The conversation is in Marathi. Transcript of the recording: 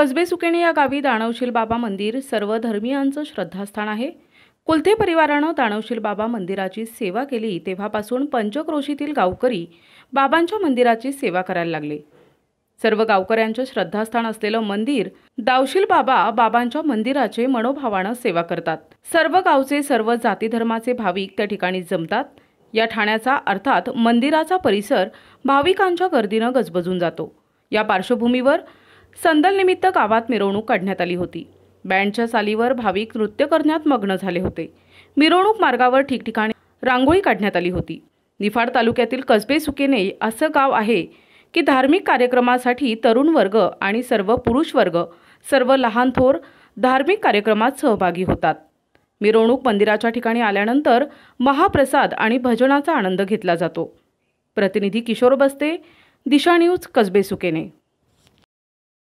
कसबे सुकेणे या गावी दानवशील बाबा मंदिर सर्व धर्मियांचं श्रद्धास्थान आहे। कुलथे परिवारानं दानवशील बाबा मंदिराची सेवा केली तेव्हापासून पंचक्रोशीतील गावकरी बाबांच्या मंदिराची सेवा करायला लागले। सर्व गावकऱ्यांचे श्रद्धास्थान असलेलं मंदिर दावशील बाबा बाबांच्या मंदिराचे मनोभावानं सेवा करतात। सर्व गावचे सर्व जाती धर्माचे भाविक त्या ठिकाणी जमतात। या ठाण्याचा अर्थात मंदिराचा परिसर भाविकांच्या गर्दीनं गजबजून जातो। या पार्श्वभूमीवर संदल निमित्त गावात मिरवणूक काढण्यात आली होती। बँडच्या सालीवर भाविक नृत्य करण्यात मग्न झाले होते। मिरवणूक मार्गावर ठिकठिकाणी रांगोळी काढण्यात आली होती। निफाड तालुक्यातील कसबे सुकेणे असं गाव आहे की धार्मिक कार्यक्रमासाठी तरुण वर्ग आणि सर्व पुरुष वर्ग सर्व लहान थोर धार्मिक कार्यक्रमात सहभागी होतात। मिरवणूक मंदिराच्या ठिकाणी आल्यानंतर महाप्रसाद आणि भजनाचा आनंद घेतला जातो। प्रतिनिधी किशोर बस्ते, दिशा न्यूज, कसबे सुकेणे।